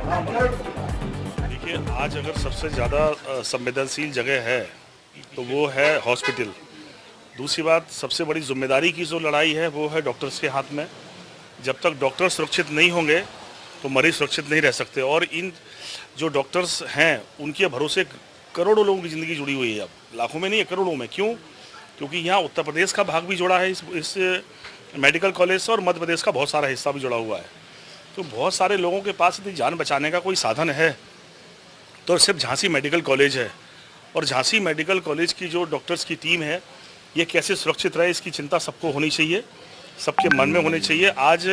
देखिए, आज अगर सबसे ज़्यादा संवेदनशील जगह है तो वो है हॉस्पिटल। दूसरी बात, सबसे बड़ी जिम्मेदारी की जो लड़ाई है वो है डॉक्टर्स के हाथ में। जब तक डॉक्टर सुरक्षित नहीं होंगे तो मरीज सुरक्षित नहीं रह सकते। और इन जो डॉक्टर्स हैं उनके भरोसे करोड़ों लोगों की ज़िंदगी जुड़ी हुई है, अब लाखों में नहीं है, करोड़ों में। क्यों? क्योंकि यहाँ उत्तर प्रदेश का भाग भी जुड़ा है इस मेडिकल कॉलेज से, और मध्य प्रदेश का बहुत सारा हिस्सा भी जुड़ा हुआ है। तो बहुत सारे लोगों के पास यदि जान बचाने का कोई साधन है तो सिर्फ झांसी मेडिकल कॉलेज है। और झांसी मेडिकल कॉलेज की जो डॉक्टर्स की टीम है, ये कैसे सुरक्षित रहे इसकी चिंता सबको होनी चाहिए, सबके मन में होनी चाहिए। आज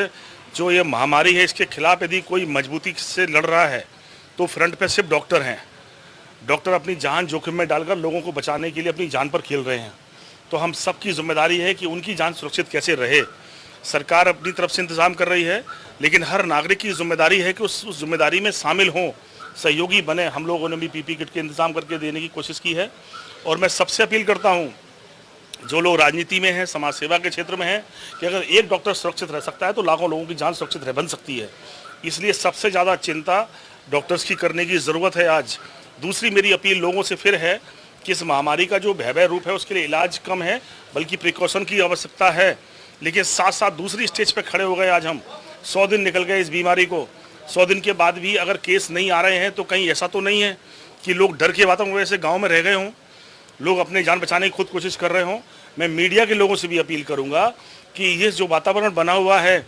जो ये महामारी है, इसके खिलाफ यदि कोई मजबूती से लड़ रहा है तो फ्रंट पे सिर्फ डॉक्टर हैं। डॉक्टर अपनी जान जोखिम में डालकर लोगों को बचाने के लिए अपनी जान पर खेल रहे हैं। तो हम सबकी जिम्मेदारी है कि उनकी जान सुरक्षित कैसे रहे। सरकार अपनी तरफ से इंतज़ाम कर रही है, लेकिन हर नागरिक की जिम्मेदारी है कि उस जिम्मेदारी में शामिल हों, सहयोगी बने। हम लोगों ने भी पीपी किट के इंतज़ाम करके देने की कोशिश की है। और मैं सबसे अपील करता हूं, जो लोग राजनीति में हैं, समाज सेवा के क्षेत्र में हैं, कि अगर एक डॉक्टर सुरक्षित रह सकता है तो लाखों लोगों की जान सुरक्षित रह बन सकती है। इसलिए सबसे ज़्यादा चिंता डॉक्टर्स की करने की ज़रूरत है आज। दूसरी मेरी अपील लोगों से फिर है कि इस महामारी का जो भयावह रूप है उसके लिए इलाज कम है, बल्कि प्रिकॉशन की आवश्यकता है। लेकिन साथ साथ दूसरी स्टेज पर खड़े हो गए आज हम। 100 दिन निकल गए इस बीमारी को। 100 दिन के बाद भी अगर केस नहीं आ रहे हैं तो कहीं ऐसा तो नहीं है कि लोग डर के वातावरण से गांव में रह गए हों, लोग अपने जान बचाने की खुद कोशिश कर रहे हों। मैं मीडिया के लोगों से भी अपील करूंगा कि ये जो वातावरण बना हुआ है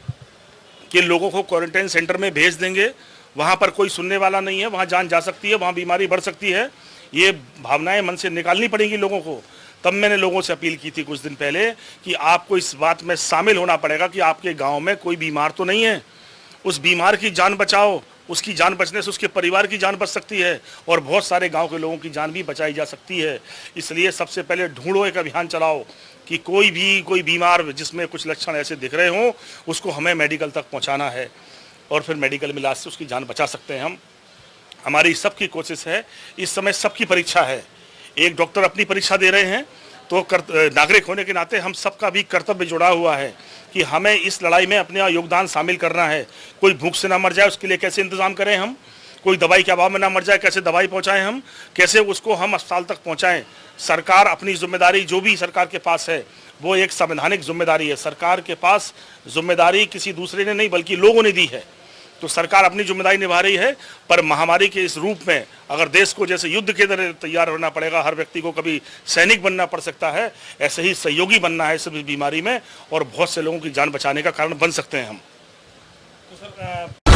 कि लोगों को क्वारंटाइन सेंटर में भेज देंगे, वहाँ पर कोई सुनने वाला नहीं है, वहाँ जान जा सकती है, वहाँ बीमारी बढ़ सकती है, ये भावनाएं मन से निकालनी पड़ेंगी लोगों को। तब मैंने लोगों से अपील की थी कुछ दिन पहले कि आपको इस बात में शामिल होना पड़ेगा कि आपके गांव में कोई बीमार तो नहीं है। उस बीमार की जान बचाओ, उसकी जान बचने से उसके परिवार की जान बच सकती है और बहुत सारे गांव के लोगों की जान भी बचाई जा सकती है। इसलिए सबसे पहले ढूंढो, एक अभियान चलाओ कि कोई बीमार जिसमें कुछ लक्षण ऐसे दिख रहे हों, उसको हमें मेडिकल तक पहुँचाना है और फिर मेडिकल में इलाज से उसकी जान बचा सकते हैं हम। हमारी सबकी कोशिश है। इस समय सबकी परीक्षा है। एक डॉक्टर अपनी परीक्षा दे रहे हैं तो नागरिक होने के नाते हम सबका भी कर्तव्य जुड़ा हुआ है कि हमें इस लड़ाई में अपना योगदान शामिल करना है। कोई भूख से ना मर जाए उसके लिए कैसे इंतजाम करें हम, कोई दवाई के अभाव में ना मर जाए कैसे दवाई पहुंचाएं हम, कैसे उसको हम अस्पताल तक पहुंचाएं। सरकार अपनी जिम्मेदारी, जो भी सरकार के पास है वो एक संवैधानिक जिम्मेदारी है। सरकार के पास जिम्मेदारी किसी दूसरे ने नहीं बल्कि लोगों ने दी है। तो सरकार अपनी जिम्मेदारी निभा रही है। पर महामारी के इस रूप में अगर देश को जैसे युद्ध के तरह तैयार होना पड़ेगा, हर व्यक्ति को कभी सैनिक बनना पड़ सकता है, ऐसे ही सहयोगी बनना है इस बीमारी में और बहुत से लोगों की जान बचाने का कारण बन सकते हैं हम। तो सर